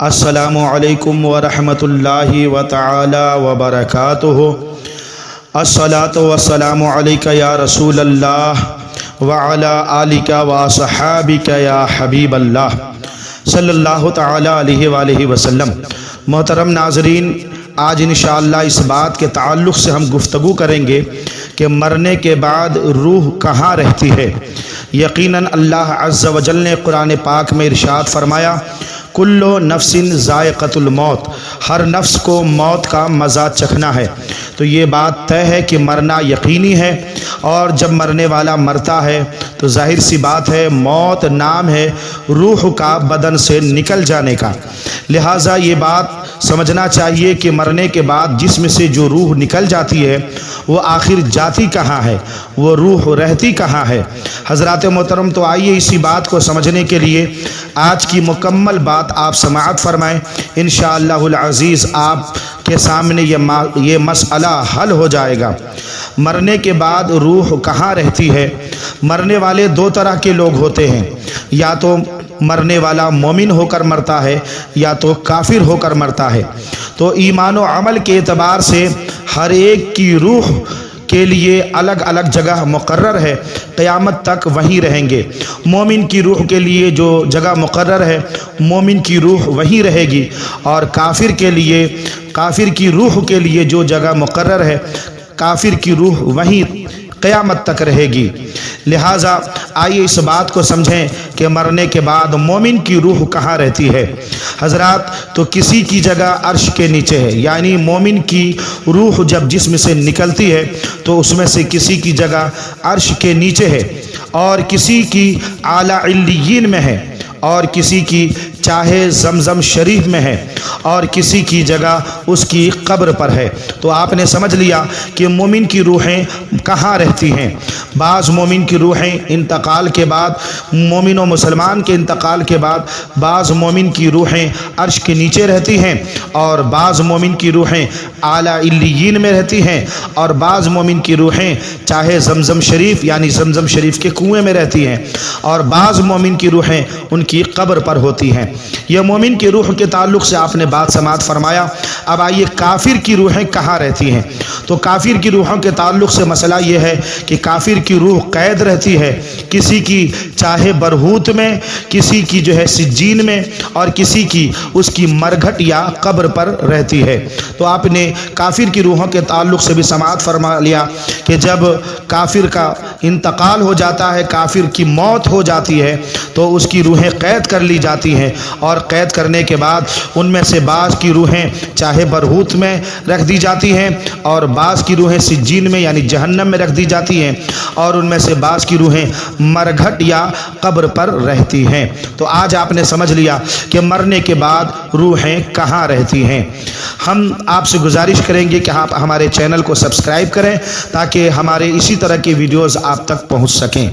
السلام علیکم ورحمۃ اللہ وتعالی وبرکاتہ۔ الصلاۃ والسلام علیک یا رسول اللہ وعلی آلک واصحابک یا حبیب اللہ صلی اللہ تعالی علیہ وآلہ وسلم۔ محترم ناظرین، آج انشاءاللہ اس بات کے تعلق سے ہم گفتگو کریں گے کہ مرنے کے بعد روح کہاں رہتی ہے۔ یقیناً اللہ عز و جل نے قرآن پاک میں ارشاد فرمایا، کل نفس ذائقۃ الموت، ہر نفس کو موت کا مزہ چکھنا ہے۔ تو یہ بات طے ہے کہ مرنا یقینی ہے، اور جب مرنے والا مرتا ہے تو ظاہر سی بات ہے موت نام ہے روح کا بدن سے نکل جانے کا۔ لہٰذا یہ بات سمجھنا چاہیے کہ مرنے کے بعد جسم سے جو روح نکل جاتی ہے وہ آخر جاتی کہاں ہے، وہ روح رہتی کہاں ہے۔ حضرات محترم، تو آئیے اسی بات کو سمجھنے کے لیے آج کی مکمل بات آپ سماعت فرمائیں۔ انشاءاللہ العزیز آپ کے سامنے یہ مسئلہ حل ہو جائے گا۔ مرنے کے بعد روح کہاں رہتی ہے؟ مرنے والے دو طرح کے لوگ ہوتے ہیں، یا تو مرنے والا مومن ہو کر مرتا ہے یا تو کافر ہو کر مرتا ہے۔ تو ایمان و عمل کے اعتبار سے ہر ایک کی روح کے لیے الگ الگ جگہ مقرر ہے، قیامت تک وہیں رہیں گے۔ مومن کی روح کے لیے جو جگہ مقرر ہے مومن کی روح وہیں رہے گی، اور کافر کی روح کے لیے جو جگہ مقرر ہے کافر کی روح وہیں قیامت تک رہے گی۔ لہٰذا آئیے اس بات کو سمجھیں کہ مرنے کے بعد مومن کی روح کہاں رہتی ہے۔ حضرات، تو کسی کی جگہ عرش کے نیچے ہے، یعنی مومن کی روح جب جسم سے نکلتی ہے تو اس میں سے کسی کی جگہ عرش کے نیچے ہے، اور کسی کی اعلیٰ علیین میں ہے، اور کسی کی چاہے زمزم شریف میں ہے، اور کسی کی جگہ اس کی قبر پر ہے۔ تو آپ نے سمجھ لیا کہ مومن کی روحیں کہاں رہتی ہیں۔ بعض مومن کی روحیں انتقال کے بعد، مومن و مسلمان کے انتقال کے بعد بعض مومن کی روحیں عرش کے نیچے رہتی ہیں، اور بعض مومن کی روحیں اعلیٰ علیین میں رہتی ہیں، اور بعض مومن کی روحیں چاہے زمزم شریف یعنی زمزم شریف کے کنویں میں رہتی ہیں، اور بعض مومن کی روحیں ان کی قبر پر ہوتی ہیں۔ یہ مومن کی روح کے تعلق سے آپ نے بات سماعت فرمایا۔ اب آئیے کافر کی روحیں کہاں رہتی ہیں۔ تو کافر کی روحوں کے تعلق سے مسئلہ یہ ہے کہ کافر کی روح قید رہتی ہے، کسی کی چاہے برہوت میں، کسی کی سجین میں، اور کسی کی اس کی مرگھٹ یا قبر پر رہتی ہے۔ تو آپ نے کافر کی روحوں کے تعلق سے بھی سماعت فرما لیا کہ جب کافر کا انتقال ہو جاتا ہے، کافر کی موت ہو جاتی ہے، تو اس کی روحیں قید کر لی جاتی ہیں، اور قید کرنے کے بعد ان میں سے بعض کی روحیں چاہے برہوت میں رکھ دی جاتی ہیں، اور بعض کی روحیں سجین میں یعنی جہنم میں رکھ دی جاتی ہیں، اور ان میں سے بعض کی روحیں مرگھٹ یا قبر پر رہتی ہیں۔ تو آج آپ نے سمجھ لیا کہ مرنے کے بعد روحیں کہاں رہتی ہیں۔ ہم آپ سے گزارش کریں گے کہ آپ ہمارے چینل کو سبسکرائب کریں تاکہ ہمارے اسی طرح کے ویڈیوز آپ تک پہنچ سکیں۔